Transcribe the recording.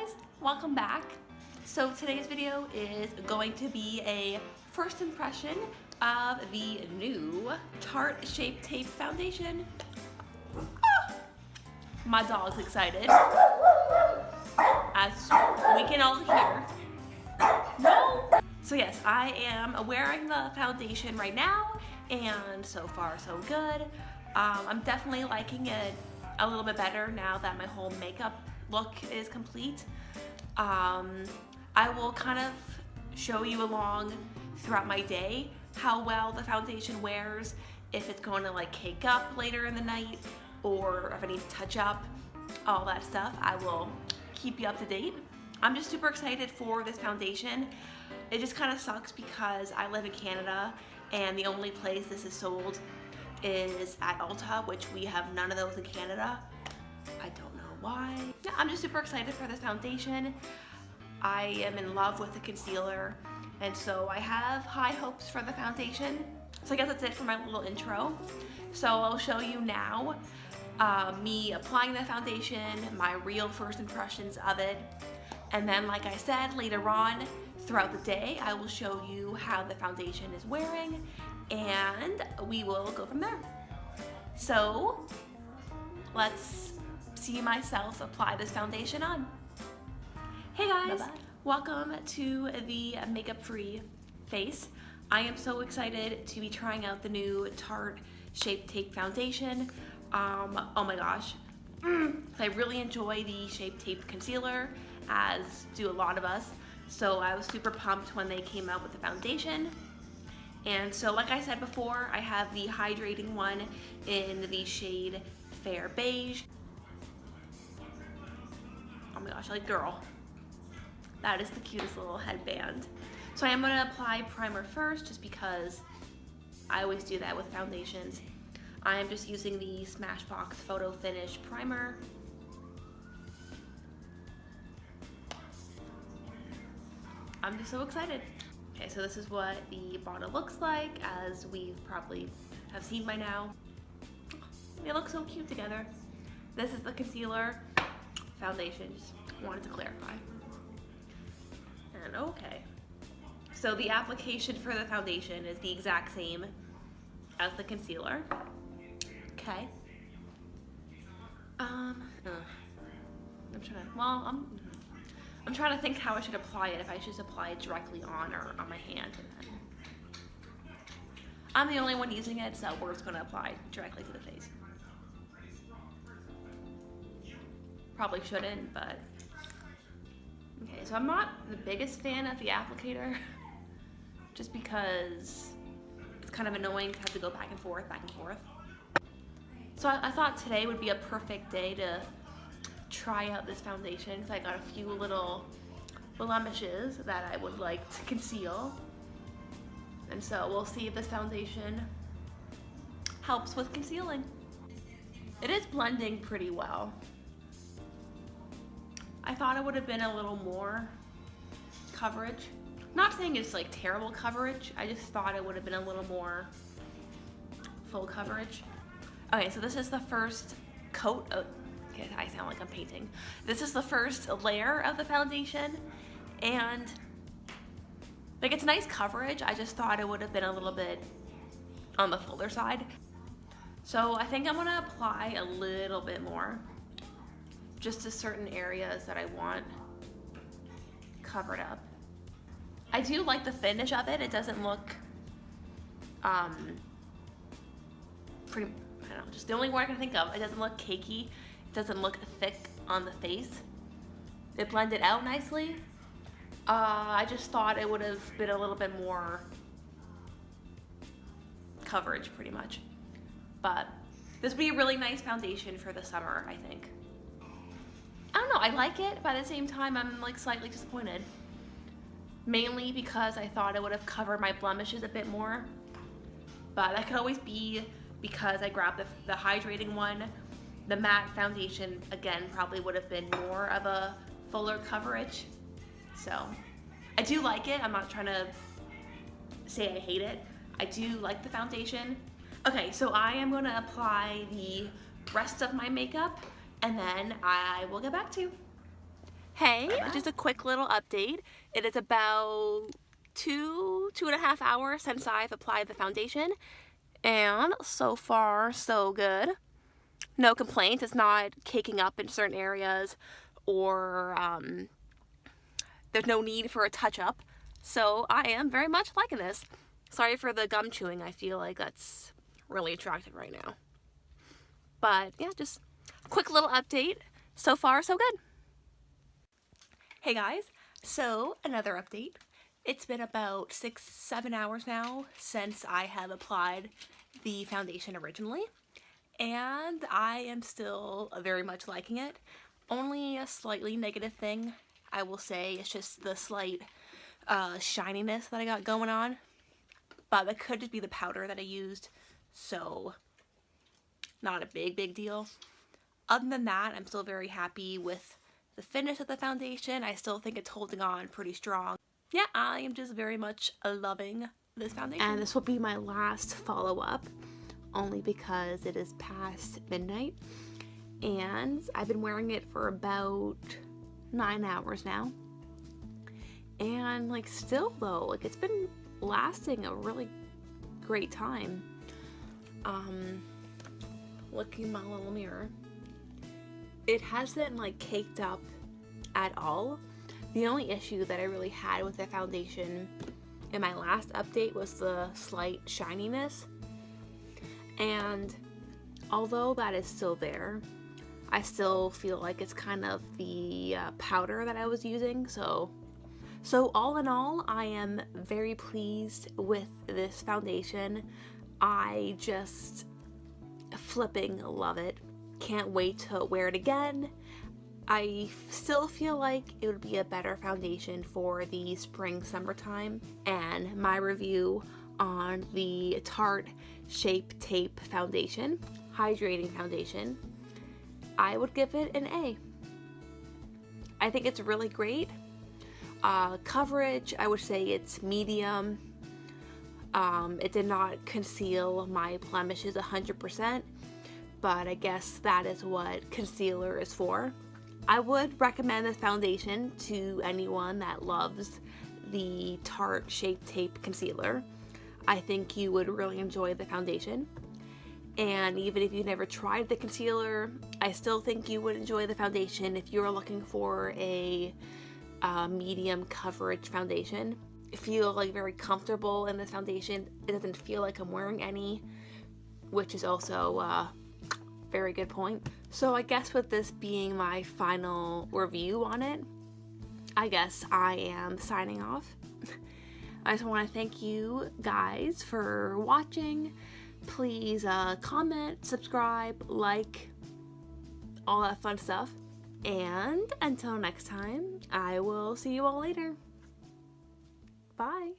guys, welcome back. So today's video is going to be a first impression of the new Tarte Shape Tape Foundation. Ah! My dog's excited, as we can all hear. No! So yes, I am wearing the foundation right now, and so far so good. I'm definitely liking it a little bit better now that my whole makeup look is complete. I will kind of show you along throughout my day how well the foundation wears, if it's going to like cake up later in the night, or if I need to touch up, all that stuff. I will keep you up to date. I'm just super excited for this foundation. It just kind of sucks because I live in Canada and the only place this is sold is at Ulta, which we have none of those in Canada. I don't know why. Yeah, I'm just super excited for this foundation. I am in love with the concealer, and so I have high hopes for the foundation. So I guess that's it for my little intro. So I'll show you now me applying the foundation, my real first impressions of it, and then like I said, later on throughout the day, I will show you how the foundation is wearing, and we will go from there. So let's see myself apply this foundation on. Hey guys, bye-bye. Welcome to the makeup-free face. I am so excited to be trying out the new Tarte Shape Tape Foundation. Oh my gosh, I really enjoy the Shape Tape concealer, as do a lot of us. So I was super pumped when they came out with the foundation. And so like I said before, I have the hydrating one in the shade Fair Beige. Oh my gosh, like girl. That is the cutest little headband. So I am gonna apply primer first, just because I always do that with foundations. I am just using the Smashbox Photo Finish Primer. I'm just so excited. Okay, so this is what the bottle looks like, as we've probably have seen by now. They look so cute together. This is the concealer, foundation, just wanted to clarify. And okay, so the application for the foundation is the exact same as the concealer. Okay. I'm trying to think how I should apply it, if I should just apply it directly on or on my hand. And then I'm the only one using it, so we're just going to apply directly to the face. Probably shouldn't, but okay. So I'm not the biggest fan of the applicator, just because it's kind of annoying to have to go back and forth. So I thought today would be a perfect day to try out this foundation, because I got a few little blemishes that I would like to conceal, and so we'll see if this foundation helps with concealing. It is blending pretty well. I thought it would have been a little more coverage. Not saying it's like terrible coverage, I just thought it would have been a little more full coverage. Okay, so this is the first coat of, okay, I sound like I'm painting. This is the first layer of the foundation, and like it's nice coverage. I just thought it would have been a little bit on the fuller side. So I think I'm gonna apply a little bit more, just to certain areas that I want covered up. I do like the finish of it. It doesn't look pretty, I don't know, just the only word I can think of. It doesn't look cakey. It doesn't look thick on the face. It blended out nicely. I just thought it would have been a little bit more coverage, pretty much. But this would be a really nice foundation for the summer, I think. I don't know, I like it, but at the same time, I'm like slightly disappointed. Mainly because I thought it would have covered my blemishes a bit more. But that could always be because I grabbed the hydrating one. The matte foundation, again, probably would have been more of a fuller coverage. So, I do like it. I'm not trying to say I hate it. I do like the foundation. Okay, so I am gonna apply the rest of my makeup, and then I will get back to you. Hey, just a quick little update. It is about 2.5 hours since I've applied the foundation, and so far so good. No complaints. It's not caking up in certain areas, or there's no need for a touch-up. So I am very much liking this. Sorry for the gum chewing. I feel like that's really attractive right now. But yeah, just a quick little update. So far so good. Hey guys, so another update. It's been about 6-7 hours now since I have applied the foundation originally, and I am still very much liking it. Only a slightly negative thing I will say is just the slight shininess that I got going on, but that could just be the powder that I used, so not a big deal. Other than that, I'm still very happy with the finish of the foundation. I still think it's holding on pretty strong. Yeah, I am just very much loving this foundation. And this will be my last follow-up, only because it is past midnight. And I've been wearing it for about 9 hours now. And like still though, like it's been lasting a really great time. Looking in my little mirror. It hasn't like caked up at all. The only issue that I really had with the foundation in my last update was the slight shininess. And although that is still there, I still feel like it's kind of the powder that I was using. So all in all, I am very pleased with this foundation. I just flipping love it. Can't wait to wear it again. I still feel like it would be a better foundation for the spring summertime, and my review on the Tarte Shape Tape Foundation, hydrating foundation, I would give it an A. I think it's really great. Coverage, I would say it's medium. It did not conceal my blemishes 100%. But I guess that is what concealer is for. I would recommend this foundation to anyone that loves the Tarte Shape Tape Concealer. I think you would really enjoy the foundation. And even if you've never tried the concealer, I still think you would enjoy the foundation if you're looking for a medium coverage foundation. I feel like very comfortable in this foundation. It doesn't feel like I'm wearing any, which is also very good point. So I guess with this being my final review on it, I guess I am signing off. I just want to thank you guys for watching. Please comment, subscribe, like, all that fun stuff. And until next time, I will see you all later. Bye.